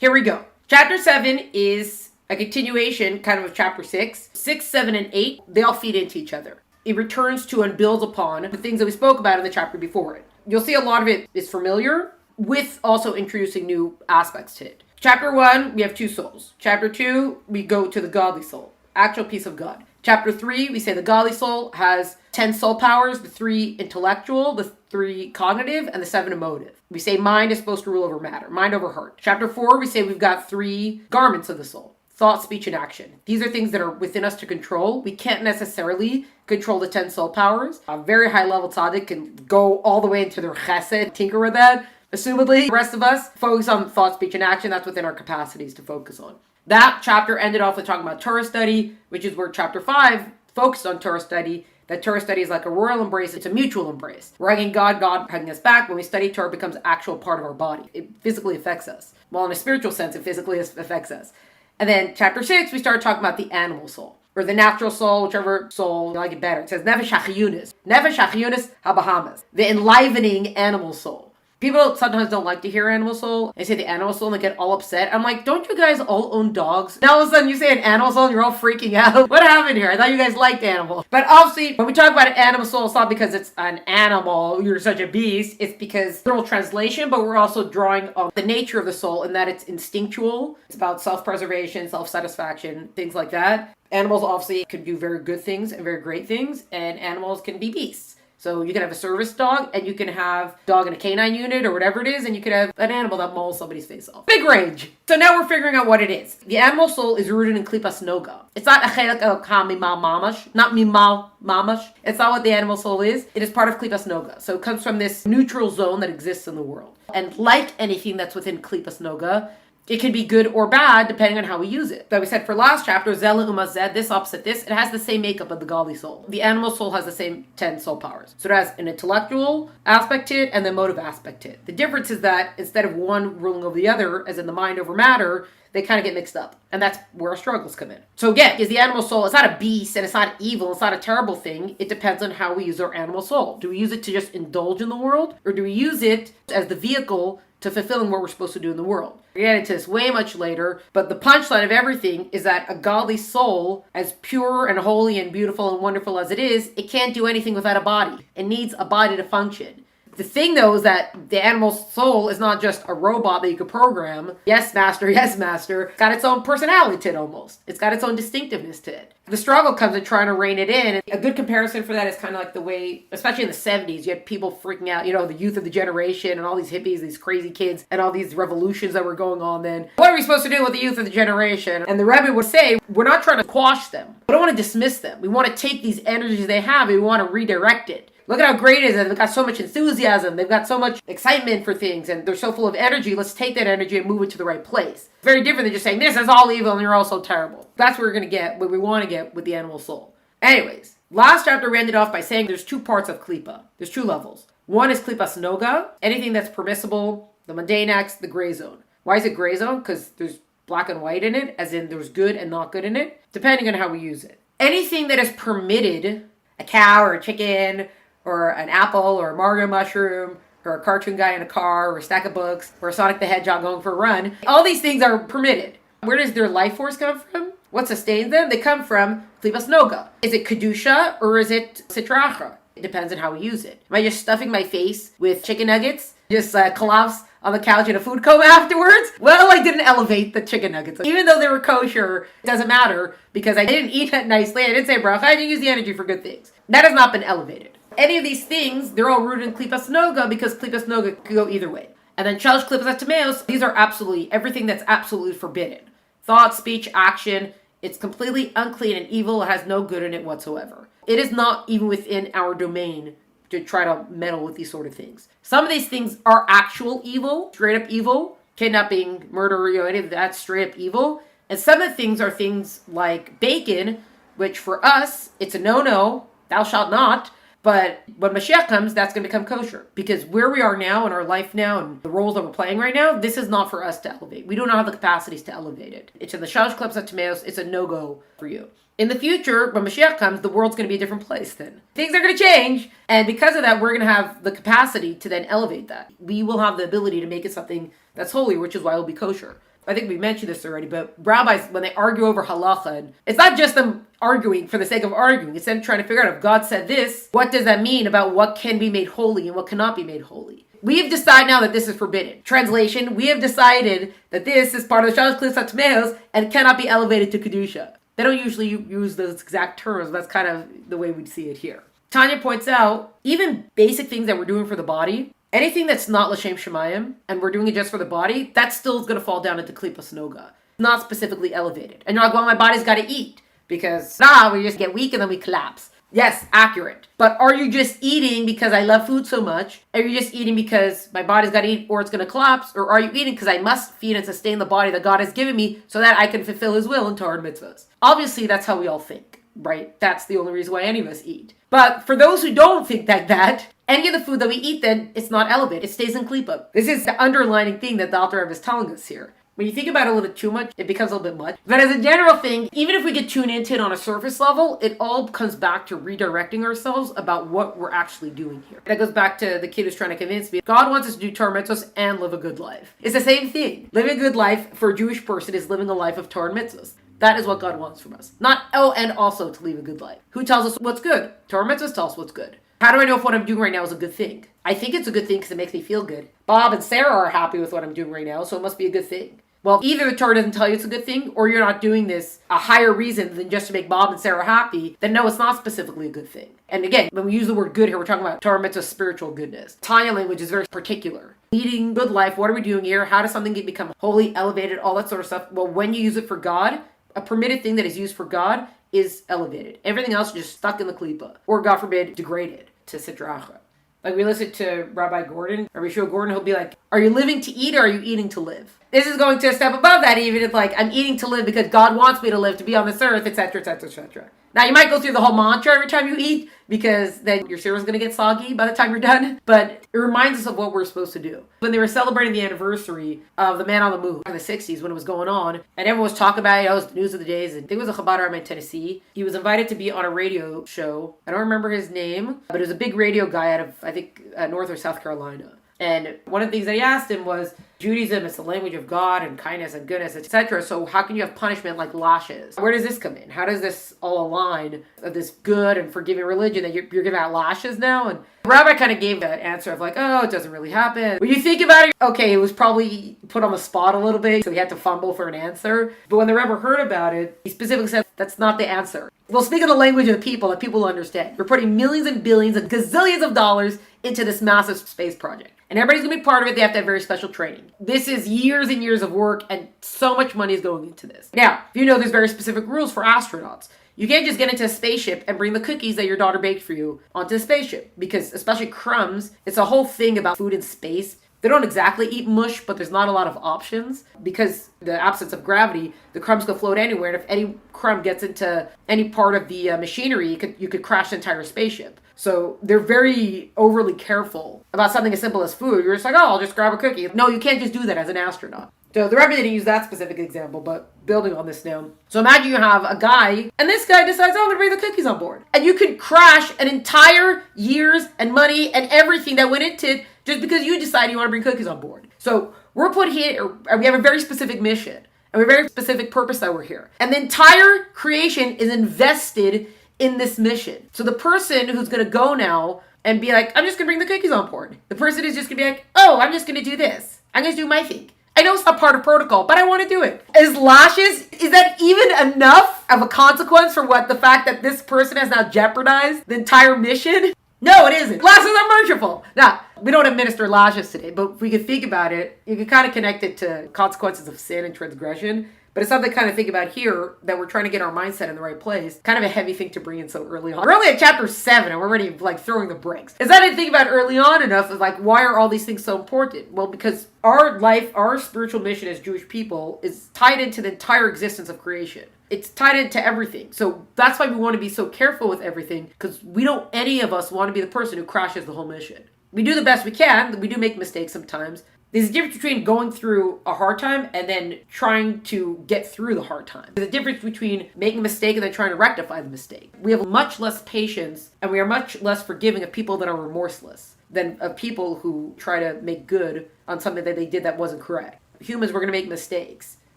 Here we go. Chapter 7 is a continuation kind of chapter 6. 6, 7, and 8, they all feed into each other. It returns to and builds upon the things that we spoke about in the chapter before it. You'll see a lot of it is familiar, with also introducing new aspects to it. Chapter 1, we have 2 souls. Chapter 2, we go to the godly soul, actual piece of God. Chapter 3, we say the godly soul has 10 soul powers, the 3 intellectual, the 3 cognitive, and the 7 emotive. We say mind is supposed to rule over matter, mind over heart. Chapter 4, we say we've got 3 garments of the soul. Thought, speech, and action. These are things that are within us to control. We can't necessarily control the 10 soul powers. A very high level tzaddik can go all the way into their chesed, tinker with that. Assumedly, the rest of us focus on thought, speech, and action. That's within our capacities to focus on. That chapter ended off with talking about Torah study, which is where chapter 5 focused on Torah study. That Torah study is like a royal embrace. It's a mutual embrace. We're hugging God, God hugging us back. When we study Torah, it becomes actual part of our body. It physically affects us. Well, in a spiritual sense, it physically affects us. And then chapter 6, we started talking about the animal soul, or the natural soul, whichever soul you like it better. It says Nefesh HaChiyunis. Nefesh HaChiyunis HaBahamas. The enlivening animal soul. People sometimes don't like to hear animal soul. They say the animal soul and they get all upset. I'm like, don't you guys all own dogs? Now all of a sudden you say an animal soul and you're all freaking out. What happened here? I thought you guys liked animals. But obviously, when we talk about an animal soul, it's not because it's an animal, you're such a beast. It's because literal translation, but we're also drawing on the nature of the soul in that it's instinctual. It's about self-preservation, self-satisfaction, things like that. Animals obviously can do very good things and very great things, and animals can be beasts. So you can have a service dog, and you can have a dog in a canine unit or whatever it is, and you could have an animal that mauls somebody's face off. Big range. So now we're figuring out what it is. The animal soul is rooted in Klipas Nogah. It's not a chelek elokah mimal mamash, not mimal mamash. It's not what the animal soul is. It is part of Klipas Nogah. So it comes from this neutral zone that exists in the world. And like anything that's within Klipas Nogah, it can be good or bad depending on how we use it. Like we said for last chapter, Zela Umazed, this opposite this, it has the same makeup of the godly soul. The animal soul has the same 10 soul powers. So it has an intellectual aspect to it and the emotive aspect to it. The difference is that instead of one ruling over the other, as in the mind over matter, they kind of get mixed up. And that's where our struggles come in. So again, is the animal soul, it's not a beast and it's not evil, it's not a terrible thing. It depends on how we use our animal soul. Do we use it to just indulge in the world? Or do we use it as the vehicle to fulfilling what we're supposed to do in the world? We'll get into this way much later, but the punchline of everything is that a godly soul, as pure and holy and beautiful and wonderful as it is, it can't do anything without a body. It needs a body to function. The thing, though, is that the animal soul is not just a robot that you could program. Yes, master, yes, master. It's got its own personality to it almost. It's got its own distinctiveness to it. The struggle comes in trying to rein it in. A good comparison for that is kind of like the way, especially in the 70s, you had people freaking out, the youth of the generation and all these hippies, these crazy kids, and all these revolutions that were going on then. What are we supposed to do with the youth of the generation? And the Rebbe would say, we're not trying to quash them. We don't want to dismiss them. We want to take these energies they have and we want to redirect it. Look at how great it is. They've got so much enthusiasm. They've got so much excitement for things. And they're so full of energy. Let's take that energy and move it to the right place. Very different than just saying, this is all evil and you're all so terrible. That's what we're going to get, what we want to get with the animal soul. Anyways, last chapter we ended off by saying there's 2 parts of Klipah. There's 2 levels. One is Klipas Nogah. Anything that's permissible, the mundane acts, the gray zone. Why is it gray zone? Because there's black and white in it, as in there's good and not good in it, depending on how we use it. Anything that is permitted, a cow or a chicken, or an apple, or a Mario mushroom, or a cartoon guy in a car, or a stack of books, or a Sonic the Hedgehog going for a run. All these things are permitted. Where does their life force come from? What sustains them? They come from Klipas Nogah. Is it Kedusha, or is it Sitracha? It depends on how we use it. Am I just stuffing my face with chicken nuggets? Just collapse on the couch in a food coma afterwards? Well, I didn't elevate the chicken nuggets. Even though they were kosher, it doesn't matter, because I didn't eat it nicely. I didn't say bracha. I didn't use the energy for good things. That has not been elevated. Any of these things, they're all rooted in Klipas Nogah because Klipas Nogah could go either way. And then Shalosh Klipos Hatme'os, these are absolutely, everything that's absolutely forbidden. Thought, speech, action, it's completely unclean and evil. It has no good in it whatsoever. It is not even within our domain to try to meddle with these sort of things. Some of these things are actual evil, straight up evil. Kidnapping, murder, any of that's straight up evil. And some of the things are things like bacon, which for us, it's a no-no, thou shalt not. But when Mashiach comes, that's going to become kosher. Because where we are now in our life now and the roles that we're playing right now, this is not for us to elevate. We do not have the capacities to elevate it. It's in the Shalosh Klipos Hatme'os. It's a no-go for you. In the future, when Mashiach comes, the world's going to be a different place then. Things are going to change. And because of that, we're going to have the capacity to then elevate that. We will have the ability to make it something that's holy, which is why it'll be kosher. I think we mentioned this already, but rabbis, when they argue over halacha, it's not just them arguing for the sake of arguing. It's them trying to figure out if God said this, what does that mean about what can be made holy and what cannot be made holy? We have decided now that this is forbidden. Translation, we have decided that this is part of the Shalosh Klipos Hatme'os and cannot be elevated to Kedusha. They don't usually use those exact terms. That's kind of the way we see it here. Tanya points out, even basic things that we're doing for the body, anything that's not L'Shem Shemayim, and we're doing it just for the body, that still is going to fall down into Klipas Nogah. Not specifically elevated. And you're like, well, my body's got to eat. Because, we just get weak and then we collapse. Yes, accurate. But are you just eating because I love food so much? Are you just eating because my body's got to eat or it's going to collapse? Or are you eating because I must feed and sustain the body that God has given me so that I can fulfill his will in Torah and Mitzvot? Obviously, that's how we all think, right? That's the only reason why any of us eat. But for those who don't think like that, any of the food that we eat then, it's not elevated. It stays in Klipah. This is the underlining thing that the Alter Rebbe is telling us here. When you think about it a little bit too much, it becomes a little bit much. But as a general thing, even if we get tuned into it on a surface level, it all comes back to redirecting ourselves about what we're actually doing here. That goes back to the kid who's trying to convince me. God wants us to do Torah mitzvahs and live a good life. It's the same thing. Living a good life for a Jewish person is living a life of Torah mitzvahs. That is what God wants from us. Not, and also to live a good life. Who tells us what's good? Torah mitzvahs tell us what's good. How do I know if what I'm doing right now is a good thing? I think it's a good thing because it makes me feel good. Bob and Sarah are happy with what I'm doing right now, so it must be a good thing. Well, either the Torah doesn't tell you it's a good thing, or you're not doing this a higher reason than just to make Bob and Sarah happy, then no, it's not specifically a good thing. And again, when we use the word good here, we're talking about Torah mitzvah spiritual goodness. Tanya language is very particular. Leading good life, what are we doing here? How does something become holy, elevated, all that sort of stuff? Well, when you use it for God, a permitted thing that is used for God is elevated. Everything else is just stuck in the Klipah, or God forbid, degraded to Sitra Achra. Like we listen to Rabbi Gordon, Rabbi Shua Gordon, he'll be like, are you living to eat or are you eating to live? This is going to a step above that even. It's like, I'm eating to live because God wants me to live, to be on this earth, etc., etc., etc. Now, you might go through the whole mantra every time you eat because then your cereal's going to get soggy by the time you're done. But it reminds us of what we're supposed to do. When they were celebrating the anniversary of the Man on the Moon in the 60s when it was going on, and everyone was talking about it, it was the news of the days, and I think it was a Chabad Rabbi in Tennessee. He was invited to be on a radio show. I don't remember his name, but it was a big radio guy out of, I think, North or South Carolina. And one of the things that he asked him was, Judaism is the language of God and kindness and goodness, etc. So how can you have punishment like lashes? Where does this come in? How does this all align of this good and forgiving religion that you're giving out lashes now? And the rabbi kind of gave that answer of like, oh, it doesn't really happen. When you think about it, okay, it was probably put on the spot a little bit, so he had to fumble for an answer. But when the Rebbe heard about it, he specifically said, that's not the answer. We'll speak in the language of the people that people will understand. We're putting millions and billions and gazillions of dollars into this massive space project. And everybody's going to be part of it. They have to have very special training. This is years and years of work, and so much money is going into this. Now, you know there's very specific rules for astronauts. You can't just get into a spaceship and bring the cookies that your daughter baked for you onto the spaceship. Because especially crumbs, it's a whole thing about food in space. They don't exactly eat mush, but there's not a lot of options. Because the absence of gravity, the crumbs can float anywhere. And if any crumb gets into any part of the machinery, you could crash the entire spaceship. So they're very overly careful about something as simple as food. You're just like, oh, I'll just grab a cookie. No, you can't just do that as an astronaut. So the Rebbe didn't use that specific example, but building on this now. So imagine you have a guy, and this guy decides, oh, I'm going to bring the cookies on board. And you could crash an entire years and money and everything that went into it just because you decided you want to bring cookies on board. So we're put here, and we have a very specific mission, and we have a very specific purpose that we're here. And the entire creation is invested in this mission. So the person who's going to go now and be like, I'm just going to bring the cookies on board. The person is just going to be like, oh, I'm just going to do this. I'm going to do my thing. I know it's not part of protocol, but I want to do it. Is lashes, is that even enough of a consequence for what the fact that this person has now jeopardized the entire mission? No, it isn't. Lashes are merciful. Now, we don't administer lashes today, but if we could think about it, you can kind of connect it to consequences of sin and transgression. But it's something to kind of think about here that we're trying to get our mindset in the right place. Kind of a heavy thing to bring in so early on. We're only at chapter 7 and we're already like throwing the bricks. Is that I didn't think about early on enough of like, why are all these things so important? Well, because our life, our spiritual mission as Jewish people is tied into the entire existence of creation. It's tied into everything. So that's why we want to be so careful with everything, because we don't, any of us want to be the person who crashes the whole mission. We do the best we can. We do make mistakes sometimes. There's a difference between going through a hard time and then trying to get through the hard time. There's a difference between making a mistake and then trying to rectify the mistake. We have much less patience and we are much less forgiving of people that are remorseless than of people who try to make good on something that they did that wasn't correct. humans, we're going to make mistakes.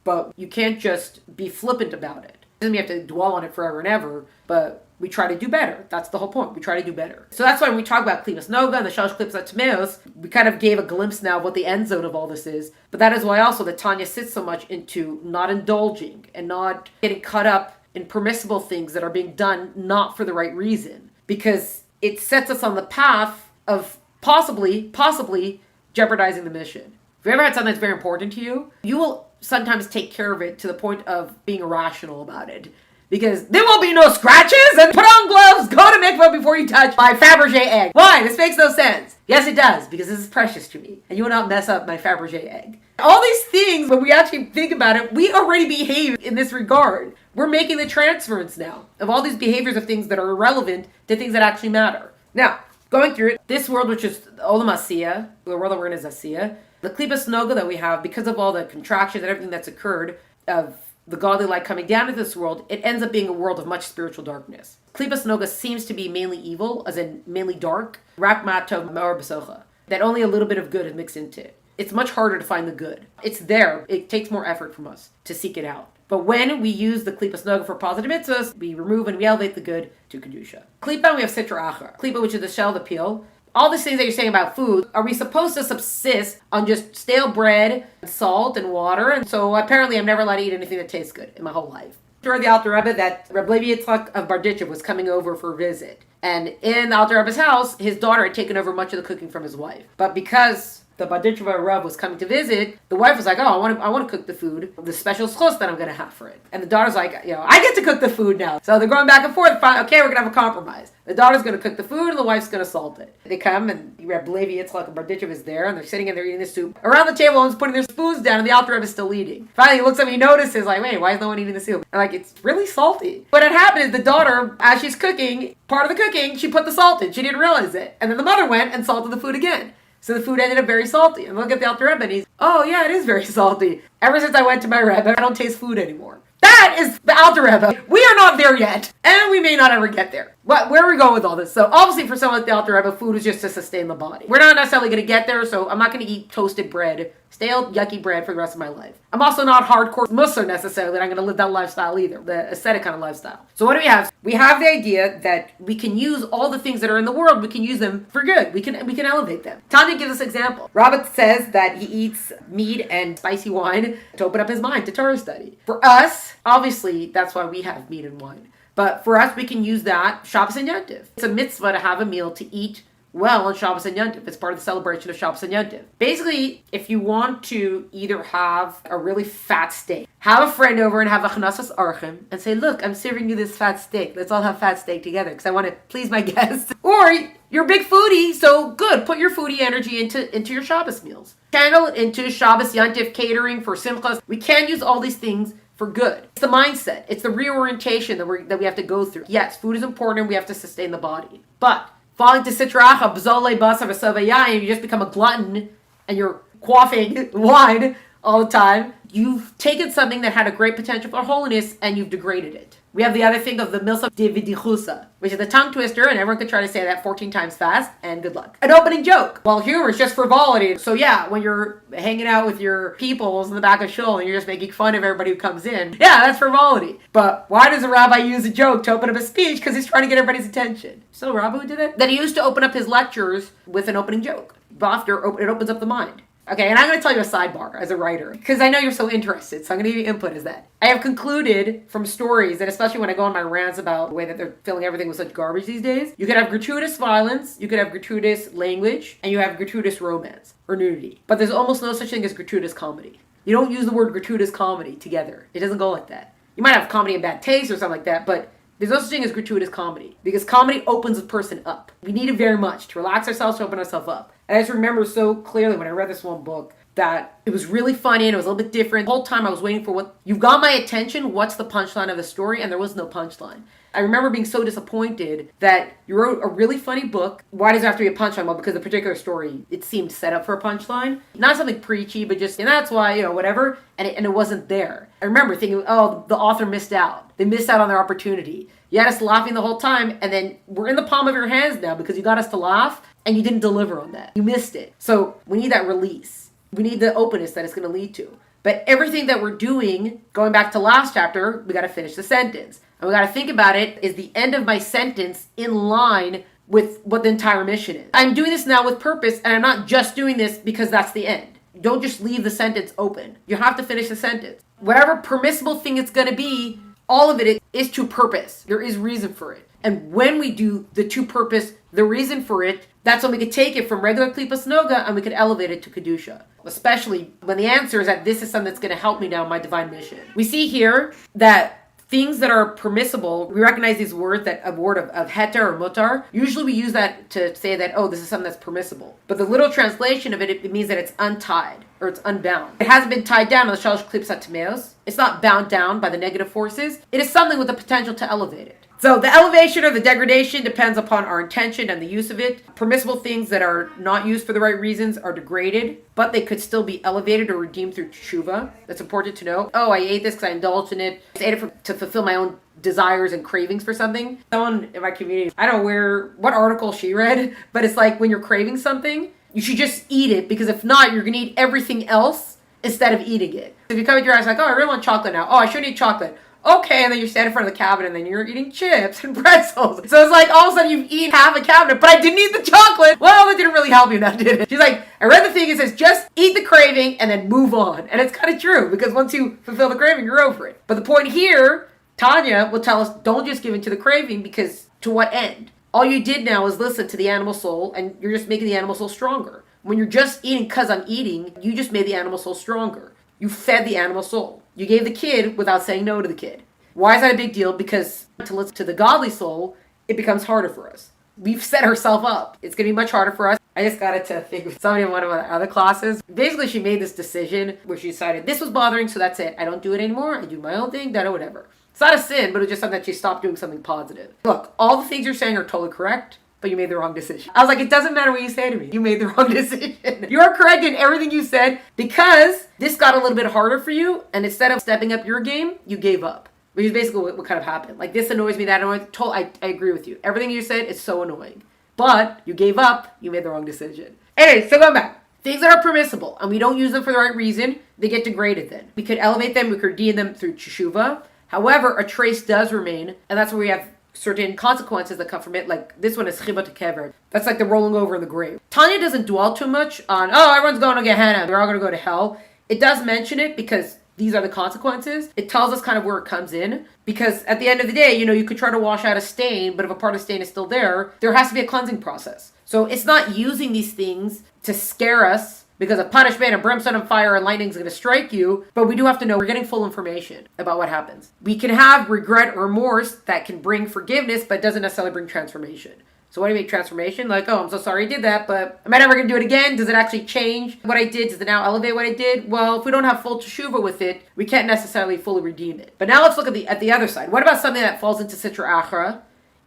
But you can't just be flippant about it. It doesn't mean you have to dwell on it forever and ever, but we try to do better. That's the whole point. We try to do better. So that's why when we talk about Klipas Nogah and the Shalosh Klipos Hatme'os, we kind of gave a glimpse now of what the end zone of all this is. But that is why also that Tanya sits so much into not indulging and not getting caught up in permissible things that are being done not for the right reason. Because it sets us on the path of possibly jeopardizing the mission. If you ever had something that's very important to you, you will sometimes take care of it to the point of being irrational about it. Because there will be no scratches, and put on gloves, go to mikvah before you touch my Fabergé egg. Why? This makes no sense. Yes, it does, because this is precious to me. And you will not mess up my Fabergé egg. All these things, when we actually think about it, we already behave in this regard. We're making the transference now of all these behaviors of things that are irrelevant to things that actually matter. Now, going through it, this world, which is World of Asiyah, the world that we're in is Asiyah, the Klipas Nogah that we have, because of all the contractions and everything that's occurred of the godly light coming down into this world, it ends up being a world of much spiritual darkness. Klipas Nogah seems to be mainly evil, as in mainly dark, that only a little bit of good is mixed into it. It's much harder to find the good. It's there. It takes more effort from us to seek it out. But when we use the Klipas Nogah for positive mitzvahs, we remove and we elevate the good to Kedusha. Klipah, we have Sitra Achar. Klipah, which is the shell, the peel. All these things that you're saying about food, are we supposed to subsist on just stale bread, and salt, and water? And so apparently I'm never allowed to eat anything that tastes good in my whole life. Sure, the Alter Rebbe that Rebbe Yitzchak of Barditchev was coming over for a visit. And in the Alter Rebbe's house, his daughter had taken over much of the cooking from his wife. But because the Barditchev Rav was coming to visit, the wife was like, oh, I want to cook the food, the special schos that I'm going to have for it. And the daughter's like, I get to cook the food now. So they're going back and forth. Okay, we're going to have a compromise. The daughter's going to cook the food and the wife's going to salt it. They come and Rebbe Yitzchak and Barditchev is there and they're sitting and they're eating the soup. Around the table, everyone's putting their spoons down and the Alter Rebbe is still eating. Finally, he looks up and he notices, like, wait, why is no one eating the soup? And like, it's really salty. What had happened is the daughter, as she's cooking, part of the cooking, she put the salt in. She didn't realize it. And then the mother went and salted the food again. So the food ended up very salty. And look at the Alter Rebbe and he's, oh yeah, it is very salty. Ever since I went to my Rebbe, I don't taste food anymore. That is the Alter Rebbe. We are not there yet. And we may not ever get there. Where are we going with all this? So obviously for someone like the Alter Rebbe, food is just to sustain the body. We're not necessarily going to get there, so I'm not going to eat toasted bread, stale, yucky bread for the rest of my life. I'm also not hardcore Musser necessarily, that I'm going to live that lifestyle either, the ascetic kind of lifestyle. So what do we have? We have the idea that we can use all the things that are in the world, we can use them for good. We can elevate them. Tanya gives us an example. Robert says that he eats meat and spicy wine to open up his mind to Torah study. For us, obviously, that's why we have meat and wine. But for us, we can use that Shabbos and Yontif. It's a mitzvah to have a meal to eat well on Shabbos and Yontif. It's part of the celebration of Shabbos and Yontif. Basically, if you want to either have a really fat steak, have a friend over and have a chanasas archim and say, look, I'm serving you this fat steak. Let's all have fat steak together because I want to please my guests. Or you're a big foodie, so good. Put your foodie energy into your Shabbos meals. Channel it into Shabbos Yontif catering for simchas. We can use all these things for good. It's the mindset. It's the reorientation that we have to go through. Yes, food is important. We have to sustain the body. But falling to sitracha, b'zolei basar v'savayayin, you just become a glutton and you're quaffing wine all the time. You've taken something that had a great potential for holiness and you've degraded it. We have the other thing of the milsa dividichusa, which is the tongue twister, and everyone can try to say that 14 times fast, and good luck. An opening joke. Well, humor is just frivolity. So yeah, when you're hanging out with your peoples in the back of shul and you're just making fun of everybody who comes in, yeah, that's frivolity. But why does a rabbi use a joke to open up a speech? Because he's trying to get everybody's attention. So Rabbi who did it? Then he used to open up his lectures with an opening joke. After it opens up the mind. Okay, and I'm going to tell you a sidebar as a writer, because I know you're so interested, so I'm going to give you input as that. I have concluded from stories, and especially when I go on my rants about the way that they're filling everything with such garbage these days, you could have gratuitous violence, you could have gratuitous language, and you have gratuitous romance or nudity. But there's almost no such thing as gratuitous comedy. You don't use the word gratuitous comedy together. It doesn't go like that. You might have comedy in bad taste or something like that, but there's no such thing as gratuitous comedy, because comedy opens a person up. We need it very much to relax ourselves, to open ourselves up. And I just remember so clearly when I read this one book that it was really funny and it was a little bit different. The whole time I was waiting for you've got my attention, what's the punchline of the story? And there was no punchline. I remember being so disappointed that you wrote a really funny book. Why does there have to be a punchline? Well, because the particular story, it seemed set up for a punchline. Not something preachy, but just, and that's why, whatever. And it wasn't there. I remember thinking, oh, the author missed out. They missed out on their opportunity. You had us laughing the whole time, and then we're in the palm of your hands now because you got us to laugh, and you didn't deliver on that. You missed it. So we need that release. We need the openness that it's going to lead to. But everything that we're doing, going back to last chapter, we got to finish the sentence. And we got to think about it, is the end of my sentence in line with what the entire mission is? I'm doing this now with purpose, and I'm not just doing this because that's the end. Don't just leave the sentence open. You have to finish the sentence. Whatever permissible thing it's going to be, all of it is to purpose. There is reason for it. And when we do the to purpose, the reason for it, that's when we could take it from regular Klipas Nogah and we could elevate it to Kedusha. Especially when the answer is that this is something that's going to help me now in my divine mission. We see here that things that are permissible, we recognize these words, that a word of heter or mutar. Usually we use that to say that, oh, this is something that's permissible. But the literal translation of it means that it's untied or it's unbound. It hasn't been tied down on the Shalosh Klipos Hatme'os. It's not bound down by the negative forces. It is something with the potential to elevate it. So the elevation or the degradation depends upon our intention and the use of it. Permissible things that are not used for the right reasons are degraded, but they could still be elevated or redeemed through teshuva. That's important to know. Oh, I ate this because I indulged in it. I ate it to fulfill my own desires and cravings for something. Someone in my community, I don't know what article she read, but it's like when you're craving something, you should just eat it, because if not, you're going to eat everything else instead of eating it. If you come with your eyes like, oh, I really want chocolate now. Oh, I shouldn't eat chocolate. Okay, and then you stand in front of the cabinet and then you're eating chips and pretzels. So it's like all of a sudden you've eaten half a cabinet, but I didn't eat the chocolate. Well, that didn't really help you now, did it? She's like, I read the thing, it says just eat the craving and then move on. And it's kind of true, because once you fulfill the craving, you're over it. But the point here, Tanya will tell us, don't just give in to the craving, because to what end? All you did now is listen to the animal soul, and you're just making the animal soul stronger. When you're just eating because I'm eating, you just made the animal soul stronger. You fed the animal soul. You gave the kid without saying no to the kid. Why is that a big deal? Because to listen to the godly soul, it becomes harder for us. We've set ourselves up. It's going to be much harder for us. I just got it to think of somebody in one of my other classes. Basically, she made this decision where she decided this was bothering, so that's it. I don't do it anymore. I do my own thing, whatever. It's not a sin, but it's just something that she stopped doing something positive. Look, all the things you're saying are totally correct, but you made the wrong decision. I was like, it doesn't matter what you say to me. You made the wrong decision. You are correct in everything you said, because this got a little bit harder for you, and instead of stepping up your game, you gave up. Which is basically what kind of happened. Like, this annoys me, that annoys me. I agree with you. Everything you said is so annoying. But you gave up, you made the wrong decision. Anyway, so going back. Things that are permissible, and we don't use them for the right reason, they get degraded then. We could elevate them, we could redeem them through teshuva. However, a trace does remain, and that's where we have certain consequences that come from it. Like, this one is chibat kever. That's like the rolling over in the grave. Tanya doesn't dwell too much on, oh, everyone's going to Gehenna, they're all going to go to hell. It does mention it because these are the consequences. It tells us kind of where it comes in, because at the end of the day, you could try to wash out a stain, but if a part of the stain is still there has to be a cleansing process. So it's not using these things to scare us, because a punishment and brimstone and fire and lightning is going to strike you, but we do have to know we're getting full information about what happens. We can have regret or remorse that can bring forgiveness, but doesn't necessarily bring transformation. So what do you mean transformation? Like, oh, I'm so sorry I did that, but am I never going to do it again? Does it actually change what I did? Does it now elevate what I did? Well, if we don't have full teshuva with it, we can't necessarily fully redeem it. But now let's look at the other side. What about something that falls into sitra achra?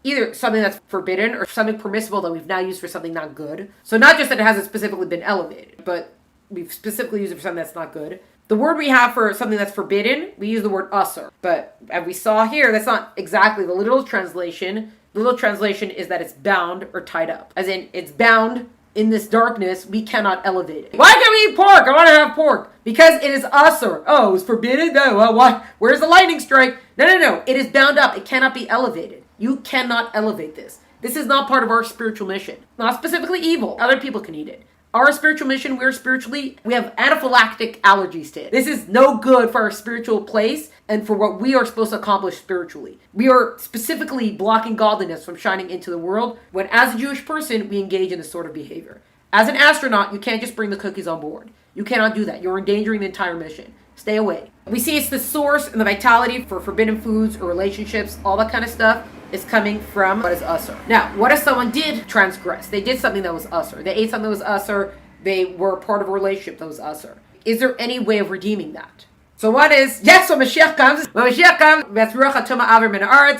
Either something that's forbidden or something permissible that we've now used for something not good. So not just that it hasn't specifically been elevated, but we've specifically used it for something that's not good. The word we have for something that's forbidden, we use the word asur. But as we saw here, that's not exactly the literal translation. The literal translation is that it's bound or tied up. As in, it's bound in this darkness, we cannot elevate it. Why can't we eat pork? I want to have pork. Because it is asur. Oh, it's forbidden? No, well, what? Where's the lightning strike? No. It is bound up. It cannot be elevated. You cannot elevate this. This is not part of our spiritual mission. Not specifically evil. Other people can eat it. Our spiritual mission, we have anaphylactic allergies to it. This is no good for our spiritual place and for what we are supposed to accomplish spiritually. We are specifically blocking godliness from shining into the world when, as a Jewish person, we engage in this sort of behavior. As an astronaut, you can't just bring the cookies on board. You cannot do that. You're endangering the entire mission. Stay away. We see it's the source and the vitality for forbidden foods or relationships, all that kind of stuff is coming from what is asur. Now, what if someone did transgress? They did something that was asur. They ate something that was asur. They were part of a relationship that was asur. Is there any way of redeeming that? So what is, yes, when Mashiach comes,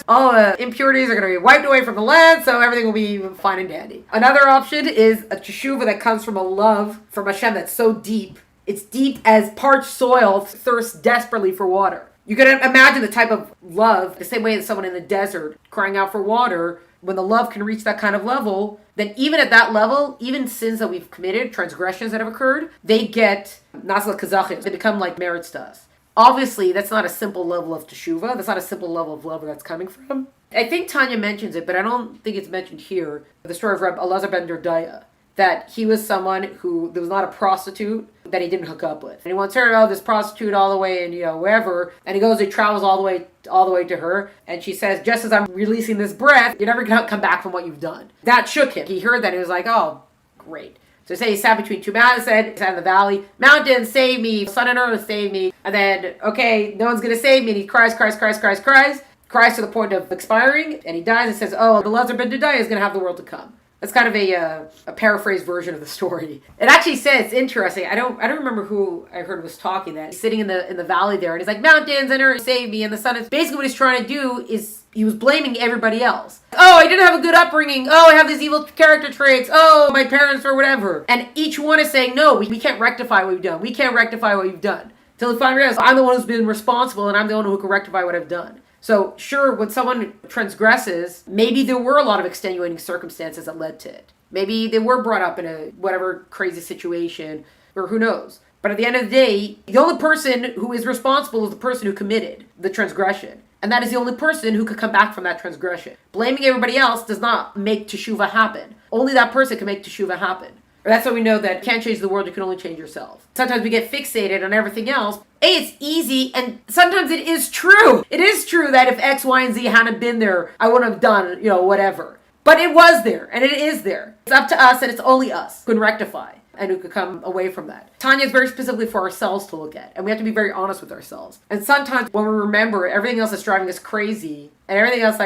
all impurities are going to be wiped away from the land, so everything will be fine and dandy. Another option is a teshuva that comes from a love from Hashem that's so deep. It's deep as parched soil thirsts desperately for water. You can imagine the type of love, the same way that someone in the desert crying out for water, when the love can reach that kind of level, then even at that level, even sins that we've committed, transgressions that have occurred, they get nasla kazachim. They become like merits to us. Obviously, that's not a simple level of teshuva. That's not a simple level of love where that's coming from. I think Tanya mentions it, but I don't think it's mentioned here. The story of Rebbe Elazar ben Dordaya, that he was someone who, there was not a prostitute that he didn't hook up with. And he once heard, this prostitute all the way in, wherever. And he goes, he travels all the way to her. And she says, just as I'm releasing this breath, you're never going to come back from what you've done. That shook him. He heard that. He was like, oh, great. So say he sat between two mountains, he sat in the valley. Mountains, save me. Sun and earth, save me. And then, okay, no one's going to save me. And he cries to the point of expiring. And he dies and says, the Elazar ben Dordaya is going to have the world to come. That's kind of a paraphrased version of the story. It actually says, it's interesting. I don't remember who I heard was talking that. He's sitting in the valley there, and he's like, mountains and earth, save me. And the sun is basically what he's trying to do is he was blaming everybody else. Oh, I didn't have a good upbringing. Oh, I have these evil character traits. Oh, my parents or whatever. And each one is saying, no, we can't rectify what we've done. We can't rectify what you've done. Till he finally realizes, I'm the one who's been responsible, and I'm the one who can rectify what I've done. So sure, when someone transgresses, maybe there were a lot of extenuating circumstances that led to it. Maybe they were brought up in a whatever crazy situation, or who knows. But at the end of the day, the only person who is responsible is the person who committed the transgression. And that is the only person who could come back from that transgression. Blaming everybody else does not make teshuvah happen. Only that person can make teshuvah happen. That's how we know that you can't change the world, you can only change yourself. Sometimes we get fixated on everything else. It's easy, and sometimes it is true. It is true that if X, Y, and Z hadn't been there, I wouldn't have done, whatever. But it was there, and it is there. It's up to us, and it's only us who can rectify and who could come away from that. Tanya is very specifically for ourselves to look at, and we have to be very honest with ourselves. And sometimes when we remember everything else that's driving us crazy, and everything else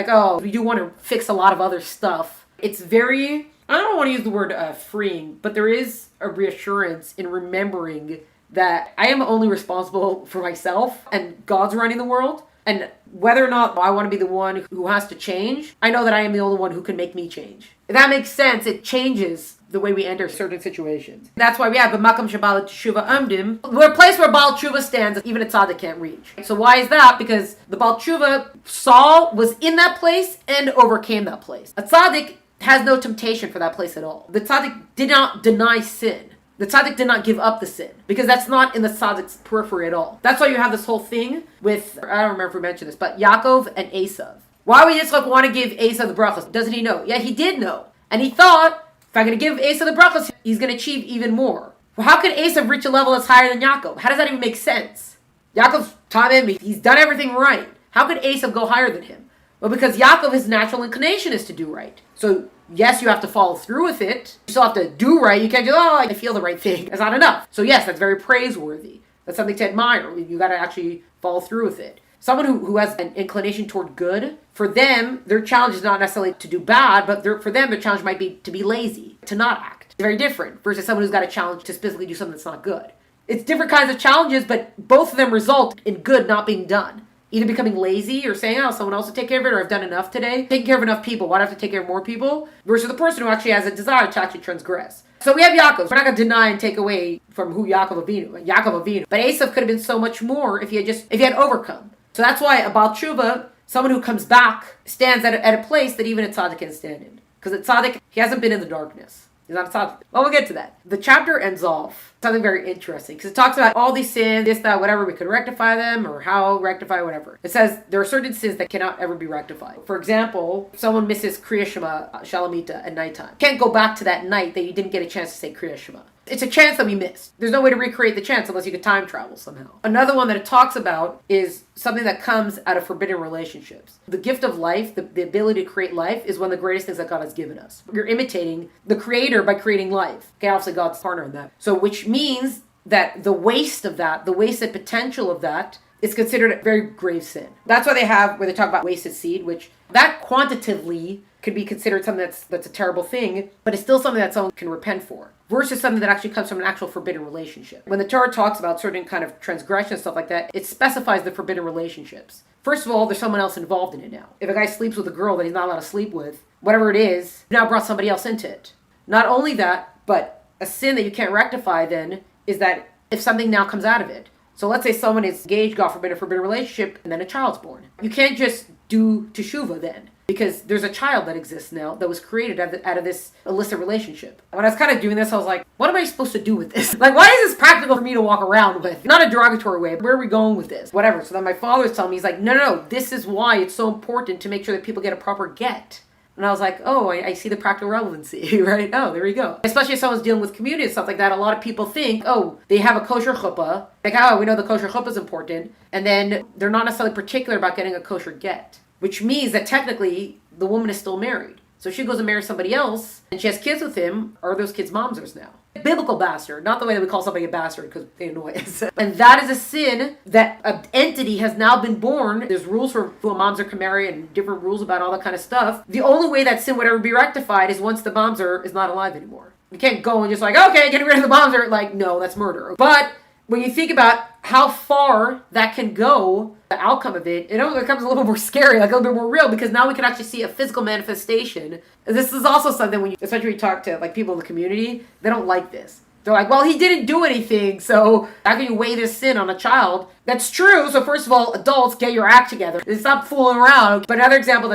we do want to fix a lot of other stuff, it's very... I don't want to use the word freeing, but there is a reassurance in remembering that I am only responsible for myself and God's running the world. And whether or not I want to be the one who has to change, I know that I am the only one who can make me change. If that makes sense, it changes the way we enter certain situations. That's why we have B'makam Shabal Teshuva Amdim. We're a place where Baal Tshuva stands, even a tzaddik can't reach. So why is that? Because the Baal Tshuva, Saul, was in that place and overcame that place. A tzaddik has no temptation for that place at all. The tzaddik did not deny sin. The tzaddik did not give up the sin, because that's not in the tzaddik's periphery at all. That's why you have this whole thing with, I don't remember if we mentioned this, but Yaakov and Esav. Why would Yitzchak want to give Esav the brachos? Doesn't he know? Yeah, he did know. And he thought, if I'm going to give Esav the brachos, he's going to achieve even more. Well, how could Esav reach a level that's higher than Yaakov? How does that even make sense? Yaakov's taught him, he's done everything right. How could Esav go higher than him? Well, because Yaakov, his natural inclination is to do right. So, yes, you have to follow through with it. You still have to do right. You can't just, I feel the right thing. That's not enough. So, yes, that's very praiseworthy. That's something to admire. You got to actually follow through with it. Someone who has an inclination toward good, for them, their challenge is not necessarily to do bad, but for them, their challenge might be to be lazy, to not act. It's very different versus someone who's got a challenge to specifically do something that's not good. It's different kinds of challenges, but both of them result in good not being done. Either becoming lazy or saying, someone else will take care of it, or I've done enough today. Taking care of enough people. Why do I have to take care of more people? Versus the person who actually has a desire to actually transgress. So we have Yaakov. We're not going to deny and take away from who Yaakov Avinu. But Esav could have been so much more if he had overcome. So that's why a Baal Tshuva, someone who comes back, stands at a place that even a tzaddik can stand in. Because a tzaddik, he hasn't been in the darkness. He's not a tzaddik. Well, we'll get to that. The chapter ends off something very interesting, because it talks about all these sins, this, that, whatever, we could rectify them, or how rectify, whatever. It says there are certain sins that cannot ever be rectified. For example, if someone misses Kriya Shema Shalamita at nighttime. Can't go back to that night that you didn't get a chance to say Kriya Shema. It's a chance that we missed. There's no way to recreate the chance unless you could time travel somehow. Another one that it talks about is something that comes out of forbidden relationships. The gift of life, the ability to create life, is one of the greatest things that God has given us. You're imitating the Creator by creating life. Okay, obviously God's partner in that. So which means that the waste of that, the wasted potential of that, is considered a very grave sin. That's why where they talk about wasted seed, which that quantitatively could be considered something that's a terrible thing, but it's still something that someone can repent for, versus something that actually comes from an actual forbidden relationship. When the Torah talks about certain kind of transgression and stuff like that, it specifies the forbidden relationships. First of all, there's someone else involved in it now. If a guy sleeps with a girl that he's not allowed to sleep with, whatever it is, you now brought somebody else into it. Not only that, but a sin that you can't rectify then is that if something now comes out of it. So let's say someone is engaged, God forbid, a forbidden relationship, and then a child's born. You can't just do teshuvah then. because there's a child that exists now that was created out of this illicit relationship. When I was kind of doing this, I was like, what am I supposed to do with this? Like, why is this practical for me to walk around with? Not a derogatory way. Where are we going with this? Whatever. So then my father's telling me, he's like, no, this is why it's so important to make sure that people get a proper get. And I was like, oh, I see the practical relevancy, right? Oh, there we go. Especially if someone's dealing with community and stuff like that, a lot of people think, oh, they have a kosher chuppah. Like, oh, we know the kosher chuppah is important. And then they're not necessarily particular about getting a kosher get, which means that technically the woman is still married. So she goes and marries somebody else, and she has kids with him. Are those kids' moms now? Biblical bastard, not the way that we call somebody a bastard because they annoy us. And that is a sin that an entity has now been born. There's rules for who a mamzer can marry and different rules about all that kind of stuff. The only way that sin would ever be rectified is once the mamzer is not alive anymore. You can't go and just like, okay, getting rid of the mamzer. Like, no, that's murder. But when you think about how far that can go, the outcome of it becomes a little more scary, like a little bit more real, because now we can actually see a physical manifestation. This is also something especially when you talk to like people in the community, they don't like this. They're like, well, he didn't do anything, so how can you weigh this sin on a child? That's true. So first of all, adults, get your act together. Stop fooling around. But another example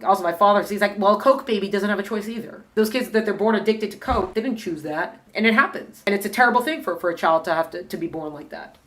also my father, he's like, well, a Coke baby doesn't have a choice either. Those kids that they're born addicted to Coke, they didn't choose that. And it happens. And it's a terrible thing for a child to have to be born like that.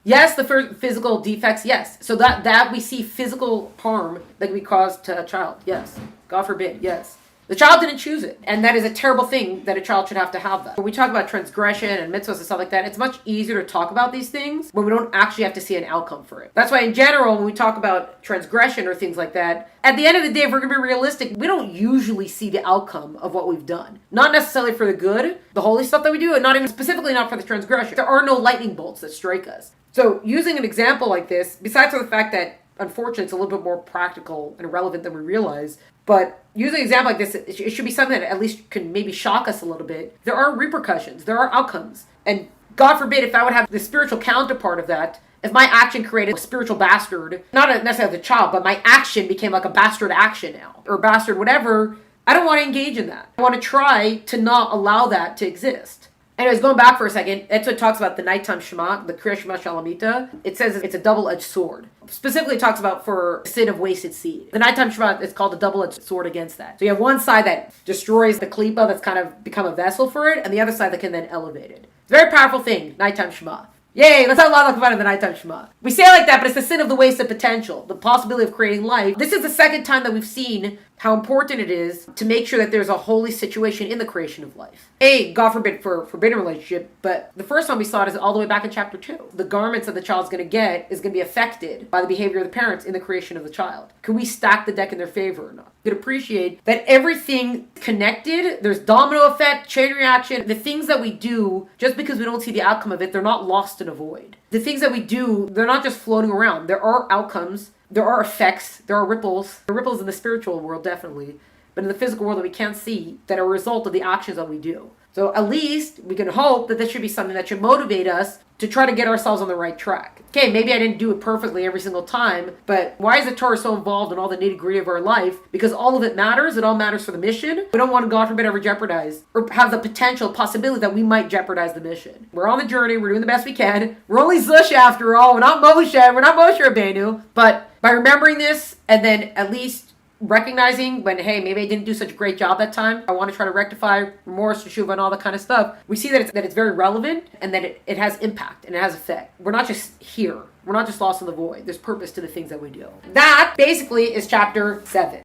Yes, the physical defects, yes. So that we see physical harm that can be caused to a child, yes. God forbid, yes. The child didn't choose it. And that is a terrible thing that a child should have to have that. When we talk about transgression and mitzvahs and stuff like that, it's much easier to talk about these things when we don't actually have to see an outcome for it. That's why in general, when we talk about transgression or things like that, at the end of the day, if we're going to be realistic, we don't usually see the outcome of what we've done. Not necessarily for the good, the holy stuff that we do, and not even specifically not for the transgression. There are no lightning bolts that strike us. So using an example like this, besides for the fact that unfortunately it's a little bit more practical and relevant than we realize, but using an example like this, it should be something that at least can maybe shock us a little bit. There are repercussions. There are outcomes. And God forbid if I would have the spiritual counterpart of that, if my action created a spiritual bastard, not necessarily the child, but my action became like a bastard action now, or bastard whatever, I don't want to engage in that. I want to try to not allow that to exist. Anyways, going back for a second, that's what it talks about the nighttime Shema, the Kriya Shema Shalamita. It says it's a double-edged sword. Specifically, it talks about for sin of wasted seed. The nighttime Shema is called a double-edged sword against that. So you have one side that destroys the Klipah that's kind of become a vessel for it, and the other side that can then elevate it. It's a very powerful thing, nighttime Shema. Yay, let's have a lot about it in the nighttime Shema. We say it like that, but it's the sin of the wasted potential, the possibility of creating life. This is the second time that we've seen how important it is to make sure that there's a holy situation in the creation of life. God forbid for forbidden relationship, but the first time we saw it is all the way back in chapter 2. The garments that the child's going to get is going to be affected by the behavior of the parents in the creation of the child. Can we stack the deck in their favor or not? You can appreciate that everything connected, there's domino effect, chain reaction. The things that we do, just because we don't see the outcome of it, they're not lost in a void. The things that we do, they're not just floating around. There are outcomes. There are effects, there are ripples. There are ripples in the spiritual world, definitely. But in the physical world that we can't see, that are a result of the actions that we do. So at least we can hope that this should be something that should motivate us to try to get ourselves on the right track. Okay, maybe I didn't do it perfectly every single time, but why is the Torah so involved in all the nitty-gritty of our life? Because all of it matters. It all matters for the mission. We don't want to, God forbid, ever jeopardize or have the potential possibility that we might jeopardize the mission. We're on the journey. We're doing the best we can. We're only Zush after all. We're not Moshe. We're not Moshe Rabbeinu. But by remembering this and then at least recognizing when, hey, maybe I didn't do such a great job that time, I want to try to rectify, remorse, teshuva, and all that kind of stuff, we see that it's very relevant and that it has impact and it has effect. We're not just here. We're not just lost in the void. There's purpose to the things that we do. That basically is chapter 7.